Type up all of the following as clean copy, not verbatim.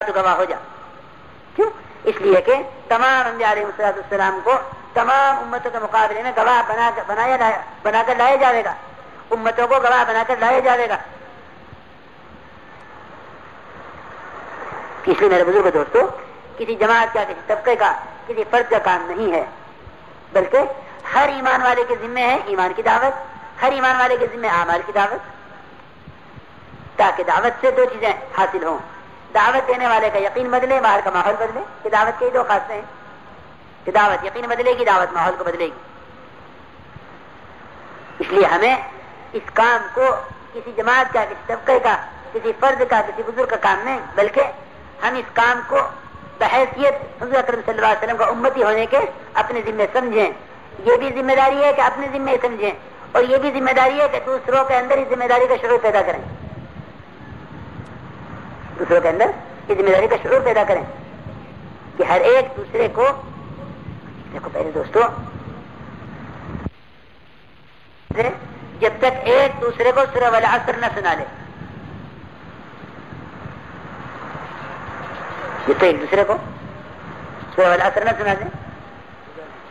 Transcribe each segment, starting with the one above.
تو گواہ ہو جا. کیوں؟ اس لیے کہ تمام انبیاء علیہ السلام کو تمام امتوں کے مقابلے میں گواہ بنا کر لایا جائے گا. امتوں کو گواہ بنا کر لایا جائے گا. اس لیے میرے بزرگ دوستو، کسی جماعت کا، کسی طبقے کا، کسی فرد کا کام نہیں ہے، بلکہ ہر ایمان والے کے ذمے ہے ایمان کی دعوت، ہر ایمان والے کے ذمے اعمال کی دعوت، تاکہ دعوت سے دو چیزیں حاصل ہوں. دعوت دینے والے کا یقین بدلے، باہر کا ماحول بدلے. کہ دعوت کے دو خاصے ہیں، کہ دعوت یقین بدلے گی، دعوت ماحول کو بدلے گی. اس لیے ہمیں اس کام کو کسی جماعت کا، کسی طبقے کا، کسی فرد کا، کسی بزرگ کا کام نہیں، بلکہ ہم اس کام کو بحیثیت حضور اکرم صلی اللہ علیہ وسلم کا امتی ہونے کے اپنے ذمے سمجھیں. یہ بھی ذمہ داری ہے کہ اپنے ذمے سمجھیں، اور یہ بھی ذمہ داری ہے کہ دوسروں کے اندر اس ذمہ داری کا شعور پیدا کریں. دوسروں کے اندر اس ذمہ داری کا شعور پیدا کریں کہ ہر ایک دوسرے کو، دیکھو پہلے دوستو، جب تک ایک دوسرے کو سورہ والعصر نہ سنا لے، جب تک ایک دوسرے کو سورہ والعصر نہ سنا دے،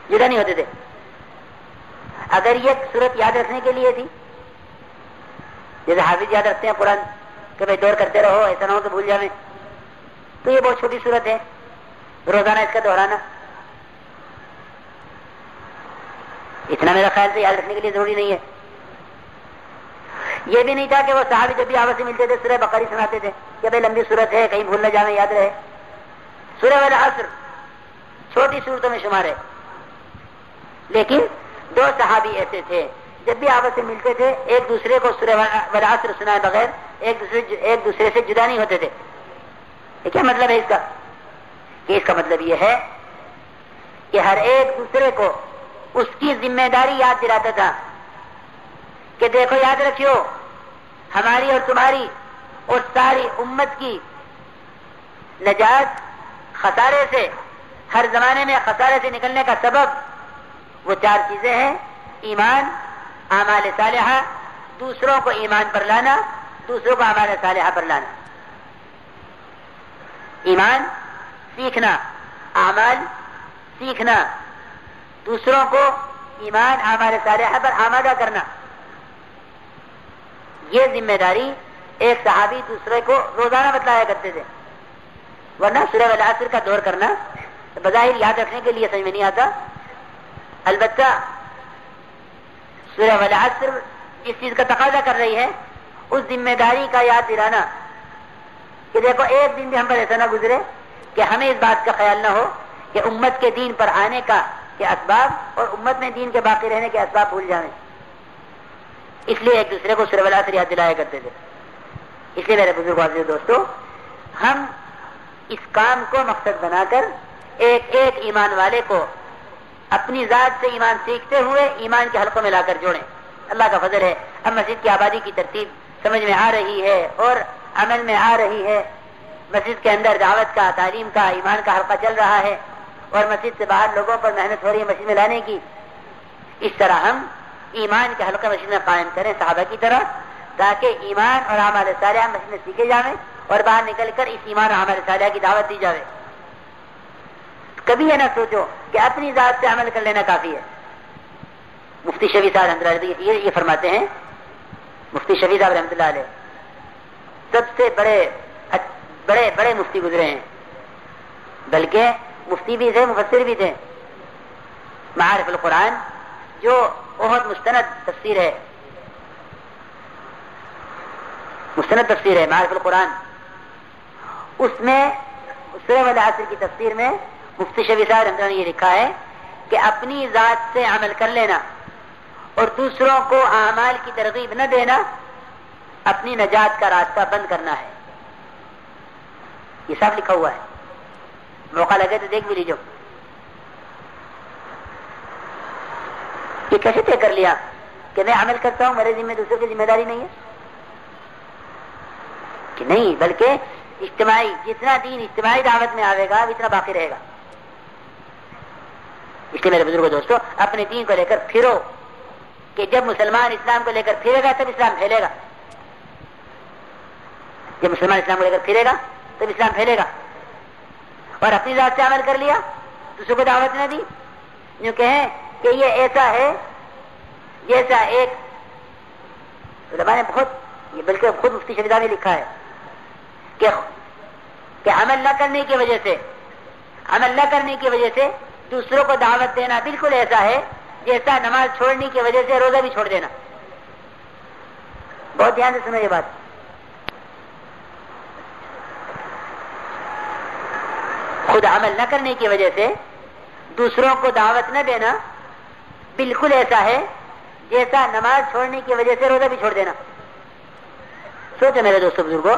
جدا نہیں ہوتے تھے. اگر یہ صورت یاد رکھنے کے لیے تھی، جیسے حافظ یاد رکھتے ہیں قرآن کہ بھائی دور کرتے رہو، ایسا نہ ہو کہ بھول جائیں، تو یہ بہت چھوٹی صورت ہے، روزانہ اس کا دہرانا اتنا میرا خیال سے یاد رکھنے کے لیے ضروری نہیں ہے. یہ بھی نہیں تھا کہ وہ صحابی جب بھی آپس سے ملتے تھے سورہ بقرہ سناتے تھے کہ بھائی لمبی صورت ہے، کہیں بھول نہ جائیں، یاد رہے. سورہ والعصر چھوٹی صورتوں میں شمار ہے، لیکن دو صحابی ایسے تھے جب بھی آپس سے ملتے تھے ایک دوسرے کو سورہ والعصر سنائے بغیر ایک دوسرے سے جدا نہیں ہوتے تھے. یہ کیا مطلب ہے اس کا؟ کہ اس کا مطلب یہ ہے کہ ہر ایک دوسرے کو اس کی ذمہ داری یاد دلاتا تھا کہ دیکھو یاد رکھیو، ہماری اور تمہاری اور ساری امت کی نجات خسارے سے، ہر زمانے میں خسارے سے نکلنے کا سبب وہ چار چیزیں ہیں: ایمان، اعمال صالحہ، دوسروں کو ایمان پر لانا، دوسروں کو اعمال صالحہ پر لانا. ایمان سیکھنا، اعمال سیکھنا، دوسروں کو ایمان اعمال صالحہ پر آمادہ کرنا. یہ ذمہ داری ایک صحابی دوسرے کو روزانہ بتلایا کرتے تھے. ورنہ سورہ والعصر کا دور کرنا بظاہر یاد رکھنے کے لیے سمجھ میں نہیں آتا. البتہ سورہ والعصر اس چیز کا تقاضا کر رہی ہے، اس ذمہ داری کا یاد دلانا کہ دیکھو ایک دن بھی ہم پر ایسا نہ گزرے کہ ہمیں اس بات کا خیال نہ ہو کہ امت کے دین پر آنے کا کے اسباب اور امت میں دین کے باقی رہنے کے اسباب بھول جائیں. اس لیے ایک دوسرے کو سورہ والعصر یاد دلایا کرتے تھے. اس لیے میرے بزرگ عزیز دوستو، ہم اس کام کو مقصد بنا کر ایک ایک ایمان والے کو اپنی ذات سے ایمان سیکھتے ہوئے ایمان کے حلقوں میں لا کر جوڑیں. اللہ کا فضل ہے، اب مسجد کی آبادی کی ترتیب سمجھ میں آ رہی ہے اور عمل میں آ رہی ہے. مسجد کے اندر دعوت کا، تعلیم کا، ایمان کا حلقہ چل رہا ہے، اور مسجد سے باہر لوگوں پر محنت ہو رہی ہے مسجد میں لانے کی. اس طرح ہم ایمان کے حلقہ مسجد میں قائم کریں صحابہ کی طرح، تاکہ ایمان اور اعمال صالحہ مسجد میں سیکھے جائیں اور باہر نکل کر اس ایمان اور اعمال صالحہ کی دعوت دی جائے. کبھی یہ نہ سوچو کہ اپنی ذات سے عمل کر لینا کافی ہے. مفتی شفیع صاحب رحمۃ اللہ علیہ یہ فرماتے ہیں، مفتی شفیع صاحب رحمۃ اللہ علیہ سب سے بڑے مفتی گزرے ہیں، بلکہ مفتی بھی تھے، مفسر بھی تھے. معارف القرآن جو بہت مستند تفسیر ہے معارف القرآن، اس میں سورہ والعصر کی تفسیر میں مفتی شفیع صاحب رحمۃ اللہ نے یہ لکھا ہے کہ اپنی ذات سے عمل کر لینا اور دوسروں کو اعمال کی ترغیب نہ دینا اپنی نجات کا راستہ بند کرنا ہے. یہ صاف لکھا ہوا ہے، موقع لگے تو دیکھ بھی لیجو. یہ کیسے طے کر لیا کہ میں عمل کرتا ہوں، میرے ذمہ دوسروں کی ذمہ داری نہیں ہے؟ کہ نہیں، بلکہ اجتماعی، جتنا دین اجتماعی دعوت میں آئے گا اتنا باقی رہے گا. اس لیے میرے بزرگوں دوستو، اپنے دین کو لے کر پھرو، کہ جب مسلمان اسلام کو لے کر پھرے گا تب اسلام پھیلے گا. جب مسلمان اسلام کو لے کر پھرے گا تب اسلام پھیلے گا. اور اپنی ذات سے عمل کر لیا، دوسروں کو دعوت نہ دی، یوں کہیں کہ یہ ایسا ہے جیسا ایک علماء نے بہت، یہ بلکہ خود مفتی شفیع نے لکھا ہے کہ عمل نہ کرنے کی وجہ سے دوسروں کو دعوت دینا بالکل ایسا ہے جیسا نماز چھوڑنے کی وجہ سے روزہ بھی چھوڑ دینا۔ بہت دھیان سے سنو یہ بات۔ خود عمل نہ کرنے کی وجہ سے دوسروں کو دعوت نہ دینا بالکل ایسا ہے جیسا نماز چھوڑنے کی وجہ سے روزہ بھی چھوڑ دینا۔ سوچو میرے دوستوں بزرگوں،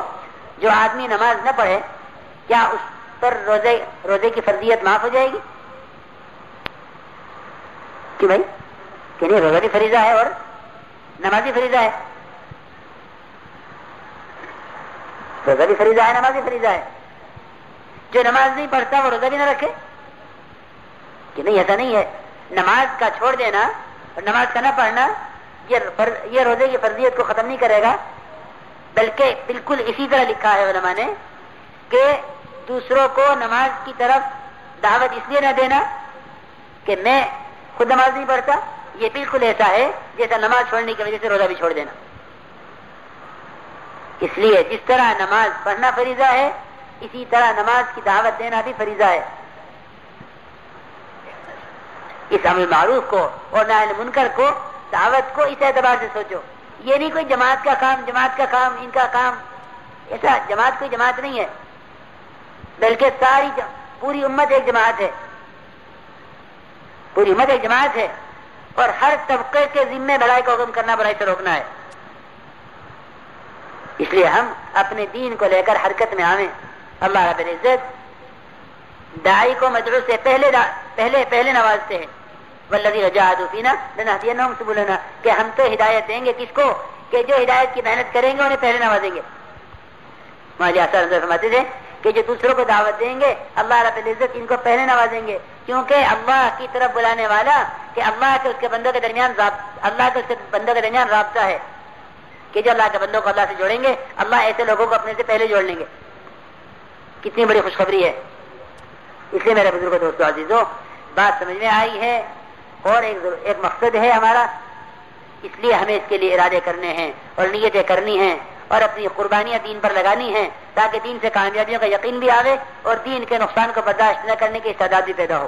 جو آدمی نماز نہ پڑھے کیا اس پر روزے کی فرضیت معاف ہو جائے گی؟ کہ بھائی کہ نہیں، روزہ بھی فریضہ ہے اور نماز بھی فریضہ ہے، روزہ بھی فریضہ ہے، نماز بھی فریضہ ہے۔ جو نماز نہیں پڑھتا وہ روزہ بھی نہ رکھے؟ کہ نہیں، ایسا نہیں ہے۔ نماز کا چھوڑ دینا اور نماز کا نہ پڑھنا یہ روزے کی فرضیت کو ختم نہیں کرے گا، بلکہ بالکل اسی طرح لکھا ہے علماء نے کہ دوسروں کو نماز کی طرف دعوت اس لیے نہ دینا کہ میں خود نماز نہیں پڑھتا، یہ بالکل ایسا ہے جیسا نماز چھوڑنے کی وجہ سے روزہ بھی چھوڑ دینا۔ اس لیے جس طرح نماز پڑھنا فریضہ ہے، اسی طرح نماز کی دعوت دینا بھی فریضہ ہے۔ اس امر معروف کو اور نہی عن منکر کو، دعوت کو اس اعتبار سے سوچو، یہ نہیں کوئی جماعت کا کام، ان کا کام، ایسا جماعت کوئی جماعت نہیں ہے، بلکہ پوری امت ایک جماعت ہے، پوری امت ایک جماعت ہے، اور ہر طبقے کے ذمے بھلائی کو حکم کرنا، برائی سے روکنا ہے۔ اس لیے ہم اپنے دین کو لے کر حرکت میں آویں۔ اللہ رب العزت داعی کو مدعو سے پہلے نوازتے ہیں، والذین جاہدوا فینا لنہدینہم سبلنا، کہ ہم تو ہدایت دیں گے کس کو؟ کہ جو ہدایت کی محنت کریں گے انہیں پہلے نوازیں گے۔ مولوی احسان حضرت فرماتے تھے کہ جو دوسروں کو دعوت دیں گے اللہ رب العزت ان کو پہلے نوازیں گے، کیونکہ اللہ کی طرف بلانے والا کہ اللہ کے اس کے بندوں کے درمیان رابطہ ہے، کہ جو اللہ کے بندوں کو اللہ سے جوڑیں گے، اللہ ایسے لوگوں کو اپنے سے پہلے جوڑ لیں گے۔ کتنی بڑی خوشخبری ہے۔ اس لیے میرے بزرگوں دوستوں عزیزوں، بات سمجھ میں آئی ہے، اور ایک مقصد ہے ہمارا، اس لیے ہمیں اس کے لیے ارادے کرنے ہیں اور نیتیں کرنی ہیں اور اپنی قربانیاں دین پر لگانی ہیں، تاکہ دین سے کامیابیوں کا یقین بھی آوے اور دین کے نقصان کو برداشت نہ کرنے کی استعداد بھی پیدا ہو۔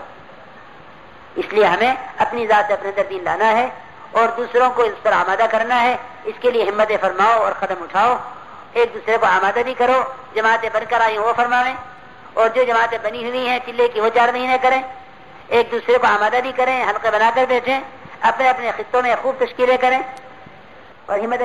اس لیے ہمیں اپنی ذات سے اپنے اندر دین لانا ہے اور دوسروں کو اس پر آمادہ کرنا ہے۔ اس کے لیے ہمت فرماؤ اور قدم اٹھاؤ، ایک دوسرے کو آمادہ بھی کرو، جماعتیں بن کر آئی وہ فرماویں، اور جو جماعتیں بنی ہوئی ہیں چلے کی وہ 4 مہینے کریں، ایک دوسرے کو آمادہ بھی کریں، حلقے بنا کر بیٹھیں، اپنے اپنے خطوں میں خوب تشکیلیں کریں اور ہمت